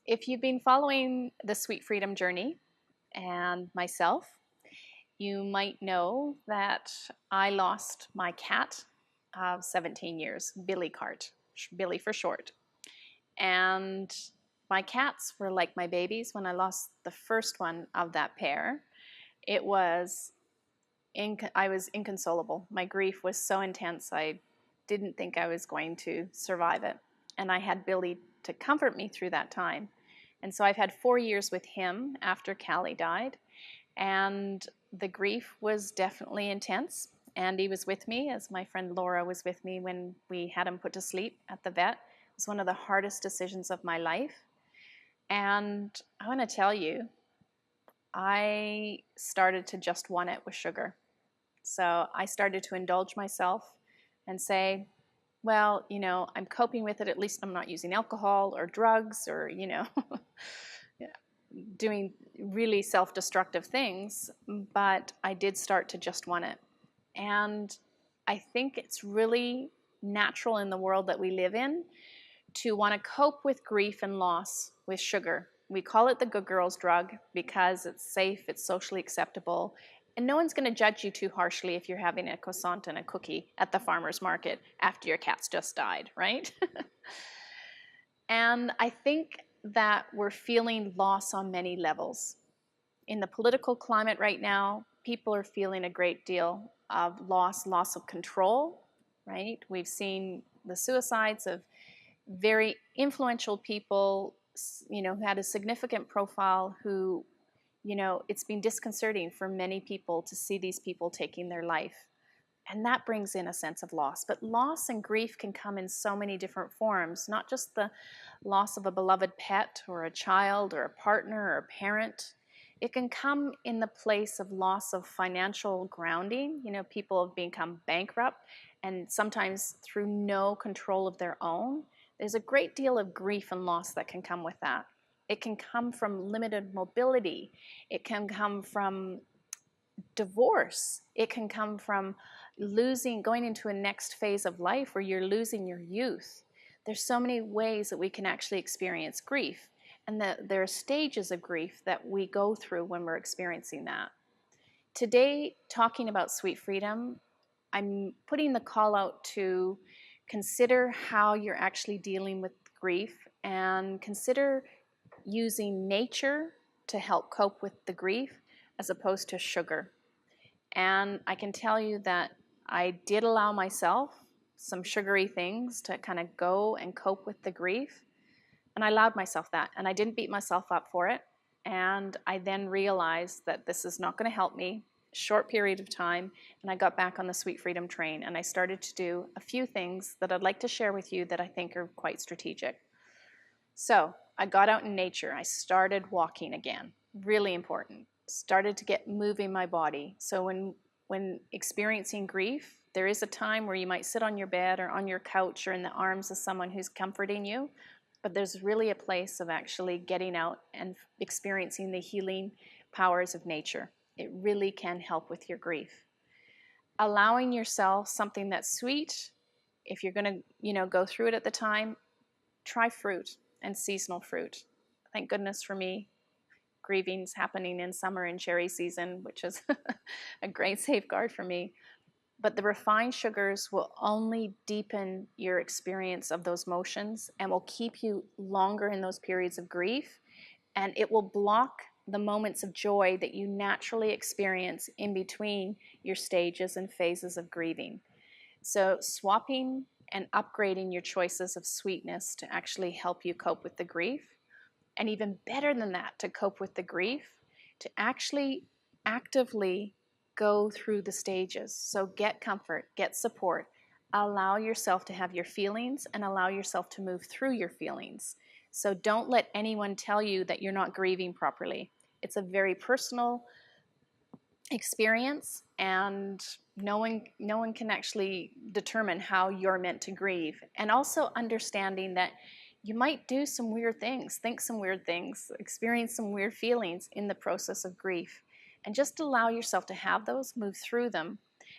If you've been following the Sweet Freedom journey and myself, you might know that I lost my cat of 17 years, Billy Cart, Billy for short. And my cats were like my babies. When I lost the first one of that pair, it was I was inconsolable. My grief was so intense, I didn't think I was going to survive it. And I had Billy to comfort me through that time. And so I've had 4 years with him after Callie died. And the grief was definitely intense. Andy was with me, as my friend Laura was with me when we had him put to sleep at the vet. It was one of the hardest decisions of my life. And I want to tell you, I started to just want it with sugar. So I started to indulge myself and say, well, I'm coping with it. At least I'm not using alcohol or drugs or, doing really self-destructive things. But I did start to just want it. And I think it's really natural in the world that we live in to want to cope with grief and loss with sugar. We call it the good girl's drug because it's safe, it's socially acceptable, and no one's going to judge you too harshly if you're having a croissant and a cookie at the farmer's market after your cat's just died, right? And I think that we're feeling loss on many levels. In the political climate right now, people are feeling a great deal of loss of control, right? We've seen the suicides of very influential people, who had a significant profile who, it's been disconcerting for many people to see these people taking their life. And that brings in a sense of loss. But loss and grief can come in so many different forms, not just the loss of a beloved pet or a child or a partner or a parent. It can come in the place of loss of financial grounding. People have become bankrupt and sometimes through no control of their own. There's a great deal of grief and loss that can come with that. It can come from limited mobility. It can come from divorce. It can come from going into a next phase of life where you're losing your youth. There's so many ways that we can actually experience grief, and that there are stages of grief that we go through when we're experiencing that. Today, talking about Sweet Freedom, I'm putting the call out to consider how you're actually dealing with grief and consider using nature to help cope with the grief as opposed to sugar. And I can tell you that I did allow myself some sugary things to kind of go and cope with the grief. And I allowed myself that, and I didn't beat myself up for it. And I then realized that this is not going to help me. Short period of time, and I got back on the Sweet Freedom train, and I started to do a few things that I'd like to share with you that I think are quite strategic. So I got out in nature. I started walking again, really important. Started to get moving my body. So when experiencing grief, there is a time where you might sit on your bed or on your couch or in the arms of someone who's comforting you, but there's really a place of actually getting out and experiencing the healing powers of nature. It really can help with your grief. Allowing yourself something that's sweet, if you're going to, go through it at the time, try fruit and seasonal fruit. Thank goodness for me, grieving's happening in summer and cherry season, which is a great safeguard for me. But the refined sugars will only deepen your experience of those motions and will keep you longer in those periods of grief, and it will block the moments of joy that you naturally experience in between your stages and phases of grieving. So swapping and upgrading your choices of sweetness to actually help you cope with the grief, and even better than that, to cope with the grief, to actually actively go through the stages. So get comfort, get support, allow yourself to have your feelings, and allow yourself to move through your feelings. So don't let anyone tell you that you're not grieving properly. It's a very personal experience, and no one can actually determine how you're meant to grieve. And also understanding that you might do some weird things, think some weird things, experience some weird feelings in the process of grief. And just allow yourself to have those, move through them,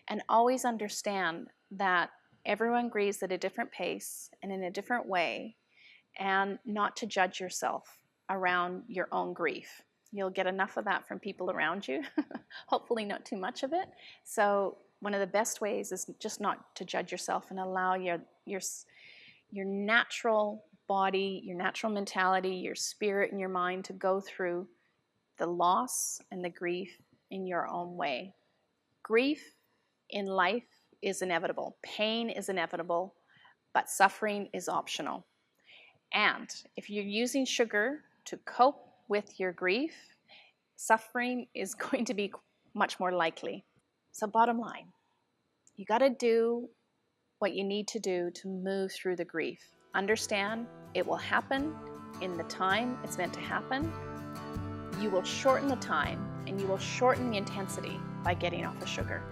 and always understand that everyone grieves at a different pace and in a different way, and not to judge yourself. around your own grief. You'll get enough of that from people around you, hopefully not too much of it. So one of the best ways is just not to judge yourself and allow your natural body, your natural mentality, your spirit and your mind to go through the loss and the grief in your own way. Grief in life is inevitable. Pain is inevitable, but suffering is optional. And if you're using sugar to cope with your grief, suffering is going to be much more likely. So bottom line, you got to do what you need to do to move through the grief. Understand it will happen in the time it's meant to happen. You will shorten the time and you will shorten the intensity by getting off of sugar.